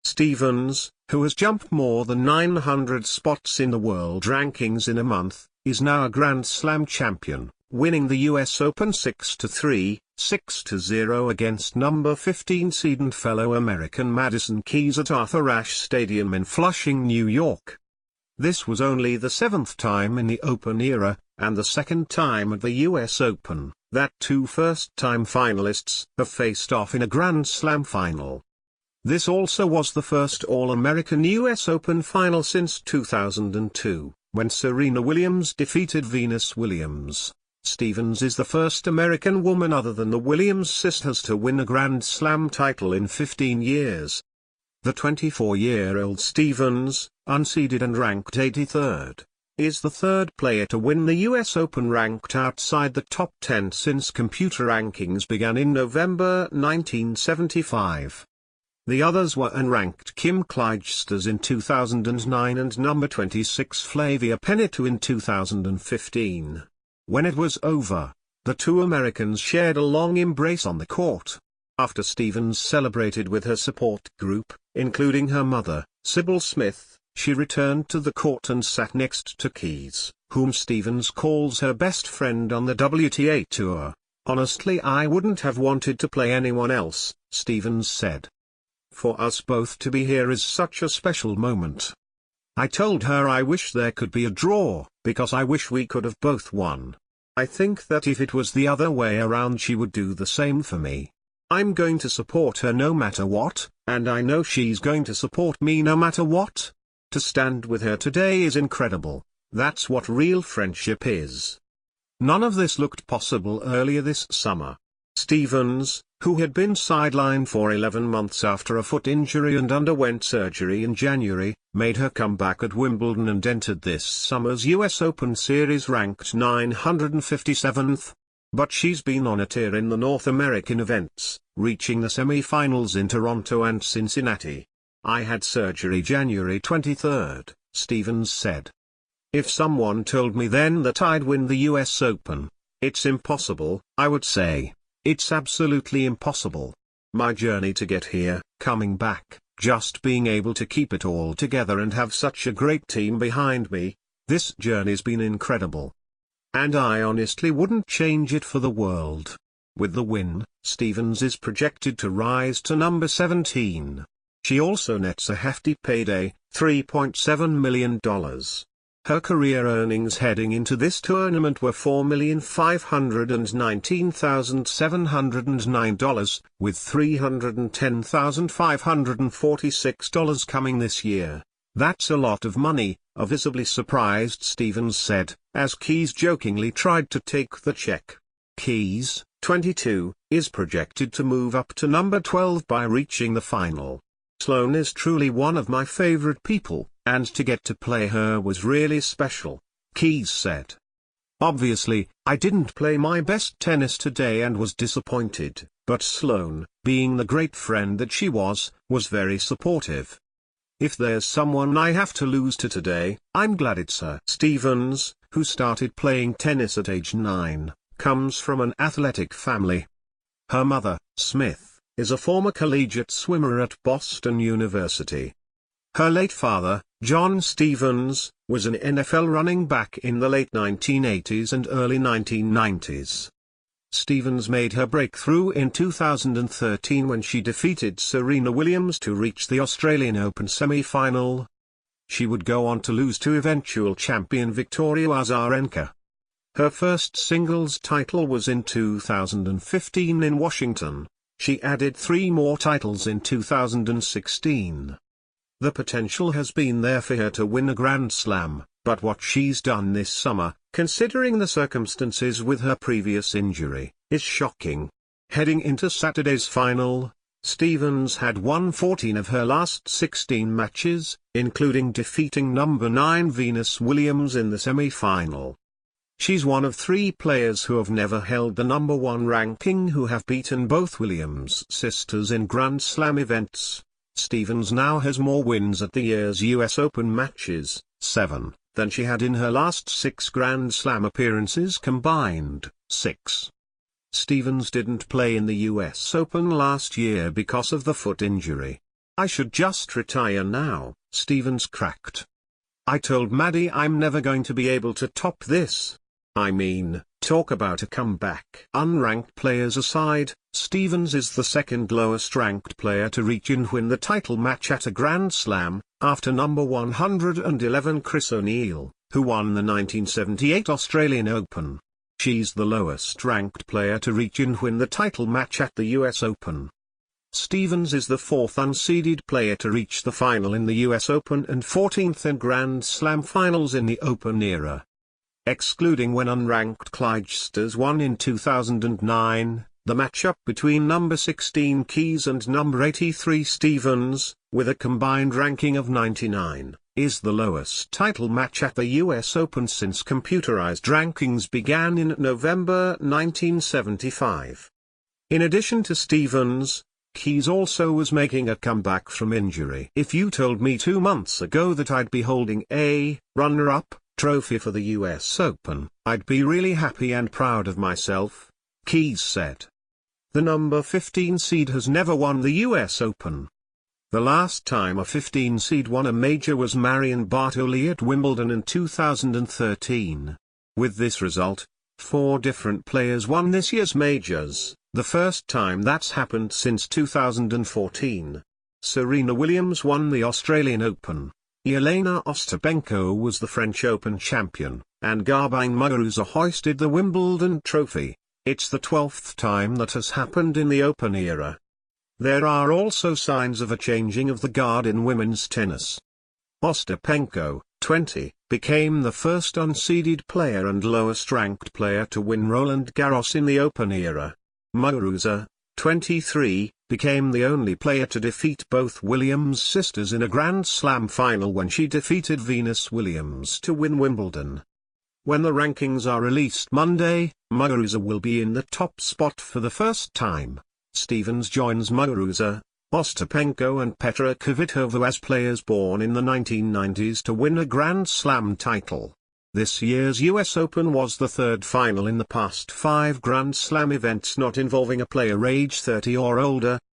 Stevens, who has jumped more than 900 spots in the world rankings in a month, is now a Grand Slam champion, winning the US Open 6-3, 6-0 against number 15 seed and fellow American Madison Keys at Arthur Ashe Stadium in Flushing, New York. This was only the 7th time in the Open era, and the 2nd time at the US Open, that two first-time finalists have faced off in a Grand Slam final. This also was the first All-American US Open final since 2002, when Serena Williams defeated Venus Williams. Stevens is the first American woman other than the Williams sisters to win a Grand Slam title in 15 years. The 24-year-old Stevens, unseeded and ranked 83rd, is the third player to win the US Open ranked outside the top 10 since computer rankings began in November 1975. The others were unranked Kim Clijsters in 2009 and number 26 Flavia Pennetta in 2015. When it was over, the two Americans shared a long embrace on the court. After Stevens celebrated with her support group, including her mother, Sybil Smith, she returned to the court and sat next to Keys, whom Stevens calls her best friend on the WTA Tour. "Honestly, I wouldn't have wanted to play anyone else," Stevens said. "For us both to be here is such a special moment. I told her I wish there could be a draw, because I wish we could have both won. I think that if it was the other way around she would do the same for me. I'm going to support her no matter what, and I know she's going to support me no matter what. To stand with her today is incredible. That's what real friendship is." None of this looked possible earlier this summer. Stevens, who had been sidelined for 11 months after a foot injury and underwent surgery in January, made her comeback at Wimbledon and entered this summer's US Open Series ranked 957th. But she's been on a tear in the North American events, reaching the semi-finals in Toronto and Cincinnati. "I had surgery January 23rd, Stevens said. "If someone told me then that I'd win the US Open, it's impossible, I would say. It's absolutely impossible. My journey to get here, coming back, just being able to keep it all together and have such a great team behind me, this journey's been incredible. And I honestly wouldn't change it for the world." With the win, Stevens is projected to rise to number 17. She also nets a hefty payday, $3.7 million. Her career earnings heading into this tournament were $4,519,709, with $310,546 coming this year. "That's a lot of money," a visibly surprised Stevens said, as Keys jokingly tried to take the check. Keys, 22, is projected to move up to number 12 by reaching the final. "Sloane is truly one of my favorite people, and to get to play her was really special," Keys said. "Obviously, I didn't play my best tennis today and was disappointed, but Sloane, being the great friend that she was very supportive. If there's someone I have to lose to today, I'm glad it's her." Stevens, who started playing tennis at age 9, comes from an athletic family. Her mother, Smith, is a former collegiate swimmer at Boston University. Her late father, John Stevens, was an NFL running back in the late 1980s and early 1990s. Stevens made her breakthrough in 2013 when she defeated Serena Williams to reach the Australian Open semi-final. She would go on to lose to eventual champion Victoria Azarenka. Her first singles title was in 2015 in Washington. She added 3 more titles in 2016. The potential has been there for her to win a Grand Slam, but what she's done this summer, considering the circumstances with her previous injury, is shocking. Heading into Saturday's final, Stevens had won 14 of her last 16 matches, including defeating number 9 Venus Williams in the semi-final. She's one of 3 players who have never held the number 1 ranking who have beaten both Williams sisters in Grand Slam events. Stevens now has more wins at the year's US Open matches, 7, than she had in her last 6 Grand Slam appearances combined, 6. Stevens didn't play in the US Open last year because of the foot injury. I should just retire now, Stevens cracked. I told Maddie I'm never going to be able to top this. I mean, talk about a comeback. Unranked players aside, Stevens is the second lowest ranked player to reach and win the title match at a Grand Slam, after number 111 Chris O'Neill, who won the 1978 Australian Open. She's the lowest ranked player to reach and win the title match at the US Open. Stevens is the fourth unseeded player to reach the final in the US Open and 14th in Grand Slam finals in the Open era. Excluding when unranked Clijsters won in 2009, the matchup between number 16 Keys and number 83 Stevens, with a combined ranking of 99, is the lowest title match at the US Open since computerized rankings began in November 1975. In addition to Stevens, Keys also was making a comeback from injury. If you told me 2 months ago that I'd be holding a runner-up trophy for the US Open, I'd be really happy and proud of myself, Keys said. The number 15 seed has never won the US Open. The last time a 15 seed won a major was Marion Bartoli at Wimbledon in 2013. With this result, 4 different players won this year's majors, the first time that's happened since 2014. Serena Williams won the Australian Open. Jelena Ostapenko was the French Open champion, and Garbiñe Muguruza hoisted the Wimbledon trophy. It's the 12th time that has happened in the Open era. There are also signs of a changing of the guard in women's tennis. Ostapenko, 20, became the first unseeded player and lowest ranked player to win Roland Garros in the Open era. Muguruza, 23, became the only player to defeat both Williams sisters in a Grand Slam final when she defeated Venus Williams to win Wimbledon. When the rankings are released Monday, Muguruza will be in the top spot for the first time. Stevens joins Muguruza, Ostapenko and Petra Kvitova as players born in the 1990s to win a Grand Slam title. This year's US Open was the third final in the past 5 Grand Slam events not involving a player age 30 or older,